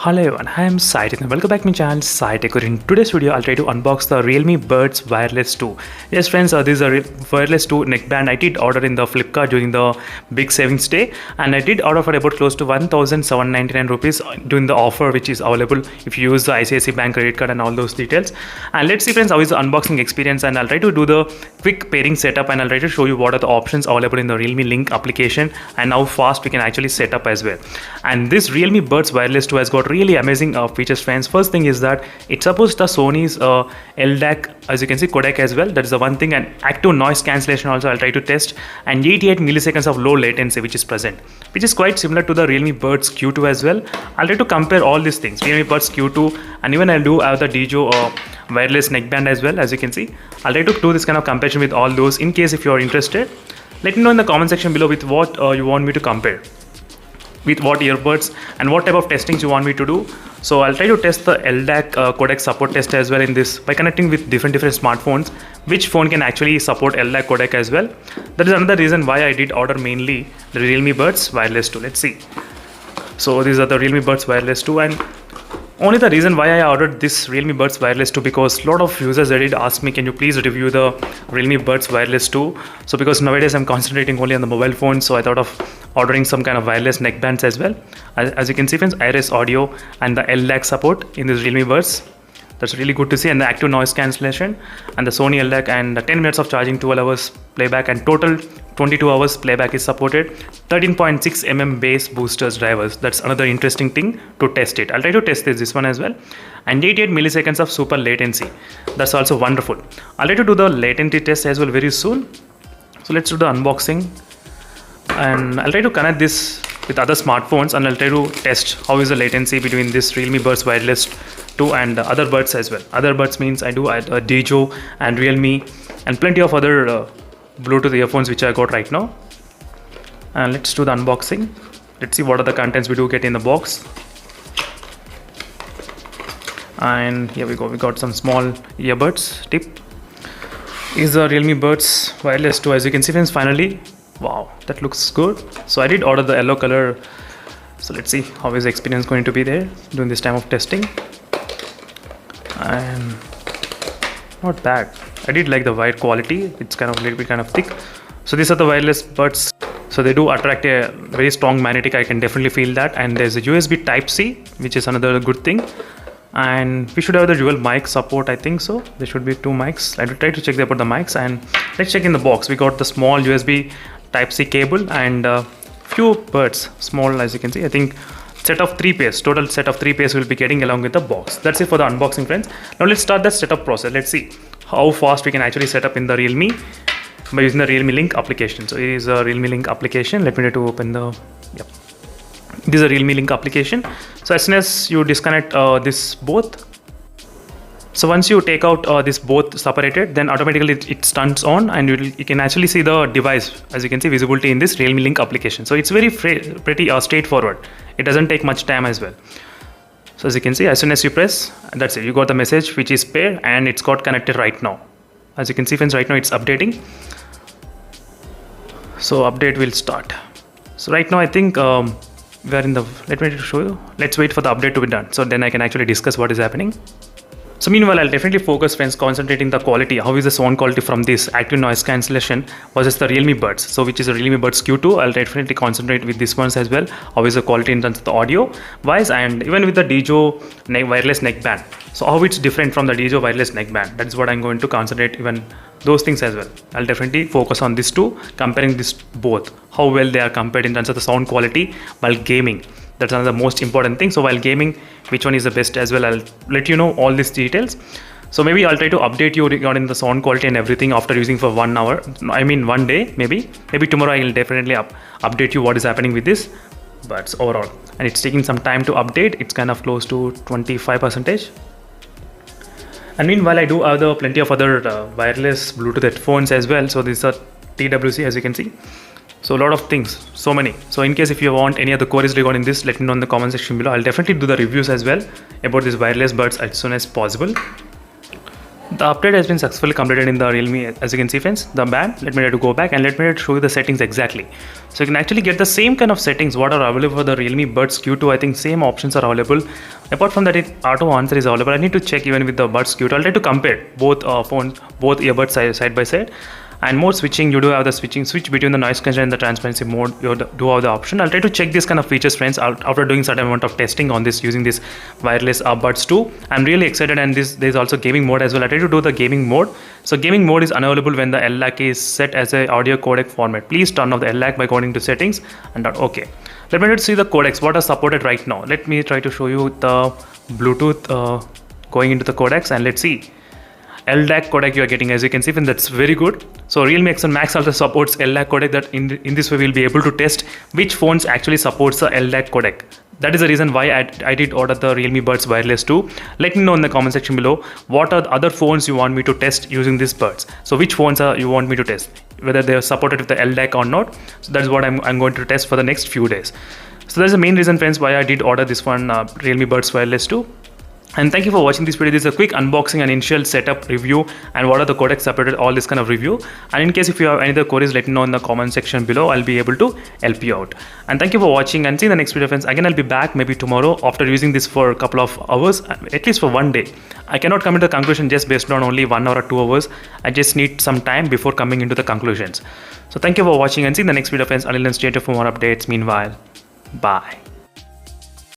Hello everyone, I am Sai and welcome back to my channel Sai Tech. In today's video, I'll try to unbox the Realme Buds Wireless 2. Yes friends, this is a Wireless 2 neckband. I did order in the Flipkart during the big savings day, and I did order for about close to 1,799 rupees during the offer which is available if you use the ICICI Bank credit card and all those details. And let's see friends how is the unboxing experience, and I'll try to do the quick pairing setup, and I'll try to show you what are the options available in the Realme Link application and how fast we can actually set up as well. And this Realme Buds Wireless 2 has got really amazing features friends. First thing is that it supports the Sony's LDAC, as you can see, codec as well. That is the one thing, and active noise cancellation also I'll try to test, and 88 milliseconds of low latency which is present, which is quite similar to the Realme Buds Q2 as well. I'll try to compare all these things, Realme Buds Q2, and even I'll do the Dijo wireless neckband as well. As you can see, I'll try to do this kind of comparison with all those. In case if you are interested, let me know in the comment section below with what you want me to compare, with what earbuds and what type of testings you want me to do. So I'll try to test the LDAC codec support test as well in this by connecting with different smartphones, which phone can actually support LDAC codec as well. That is another reason why I did order mainly the Realme Buds Wireless 2. Let's see. So these are the Realme Buds Wireless 2, and only the reason why I ordered this Realme Buds Wireless 2 because a lot of users did ask me, can you please review the Realme Buds Wireless 2? So because nowadays I'm concentrating only on the mobile phone, so I thought of ordering some kind of wireless neckbands as well. As you can see friends, Iris audio and the LDAC support in this Realme Buds. That's really good to see, and the active noise cancellation and the Sony LDAC, and the 10 minutes of charging, 12 hours playback, and total 22 hours playback is supported. 13.6 mm bass boosters drivers. That's another interesting thing to test it. I'll try to test this one as well. And 88 milliseconds of super latency. That's also wonderful. I'll try to do the latency test as well very soon. So let's do the unboxing, and I'll try to connect this with other smartphones, and I'll try to test how is the latency between this Realme Buds Wireless 2 and other buds as well. Other buds means I do Dijo and Realme and plenty of other Bluetooth earphones which I got right now. And let's do the unboxing. Let's see what are the contents we do get in the box. And here we go, we got some small earbuds tip. Is the Realme Buds Wireless 2, as you can see friends, finally. Wow, that looks good. So I did order the yellow color, so let's see how is the experience going to be there during this time of testing. And not bad. I did like the white quality. It's kind of a little bit kind of thick. So these are the wireless buds. So they do attract a very strong magnetic. I can definitely feel that. And there's a USB Type-C, which is another good thing. And we should have the dual mic support, I think so. There should be two mics. I will try to check about the mics, and let's check in the box. We got the small USB Type-C cable and few buds, small, as you can see. I think set of 3 pairs, total set of 3 pairs will be getting along with the box. That's it for the unboxing friends. Now let's start the setup process. Let's see how fast we can actually set up in the Realme by using the Realme Link application. So it is a Realme Link application. Let me try to open the, yep. This is a Realme Link application. So as soon as you disconnect this both, so once you take out this both separated, then automatically it turns on, and you can actually see the device, as you can see, visibility in this Realme Link application. So it's very pretty straightforward. It doesn't take much time as well. So as you can see, as soon as you press, that's it, you got the message which is pair, and it's got connected right now. As you can see friends, right now it's updating. So update will start. So right now I think we are in the, let me show you. Let's wait for the update to be done, so then I can actually discuss what is happening. So meanwhile, I'll definitely focus friends concentrating the quality. How is the sound quality from this active noise cancellation versus the Realme Buds? So which is the Realme Buds Q2. I'll definitely concentrate with this ones as well. How is the quality in terms of the audio wise, and even with the Dijo wireless neckband. So how it's different from the Dijo wireless neckband. That's what I'm going to concentrate, even those things as well. I'll definitely focus on these two, comparing this both, how well they are compared in terms of the sound quality while gaming. That's another most important thing. So while gaming, which one is the best as well, I'll let you know all these details. So maybe I'll try to update you regarding the sound quality and everything after using for 1 hour. I mean 1 day, maybe tomorrow I will definitely update you what is happening with this. But overall, and it's taking some time to update. It's kind of close to 25%. And meanwhile, I do have plenty of other wireless Bluetooth headphones as well. So these are TWC, as you can see. So a lot of things, so many. So in case if you want any other queries regarding this, let me know in the comment section below. I'll definitely do the reviews as well about these wireless buds as soon as possible. The update has been successfully completed in the Realme, as you can see friends, the band. Let me try to go back and let me try to show you the settings exactly. So you can actually get the same kind of settings what are available for the Realme Buds Q2. I think same options are available. Apart from that, auto answer is available. I need to check even with the Buds Q2. I'll try to compare both phones, both earbuds side by side. And more switching, you do have the switch between the noise cancellation and the transparency mode. You do have the option. I'll try to check this kind of features friends after doing certain amount of testing on this using this wireless Buds 2. I'm really excited, and there's also gaming mode as well. I'll try to do the gaming mode. So gaming mode is unavailable when the LLAC is set as a audio codec format. Please turn off the LLAC by going to settings and OK. Let me see the codecs what are supported right now. Let me try to show you the Bluetooth going into the codecs, and let's see. LDAC codec you are getting, as you can see, and that's very good. So Realme X1 Max also supports LDAC codec. That in this way we'll be able to test which phones actually supports the LDAC codec. That is the reason why I did order the Realme Buds Wireless 2. Let me know in the comment section below what are the other phones you want me to test using these buds. So which phones you want me to test, whether they are supported with the LDAC or not. So that's what I'm going to test for the next few days. So that's the main reason friends why I did order this one, Realme Buds Wireless 2. And thank you for watching this video. This is a quick unboxing and initial setup review and what are the codecs supported, all this kind of review. And in case if you have any other queries, let me know in the comment section below. I'll be able to help you out. And thank you for watching, and see you in the next video friends. Again, I'll be back maybe tomorrow after using this for a couple of hours, at least for one day. I cannot come into the conclusion just based on only 1 hour or 2 hours. I just need some time before coming into the conclusions. So thank you for watching, and see you in the next video friends. Until then, stay tuned for more updates. Meanwhile, bye.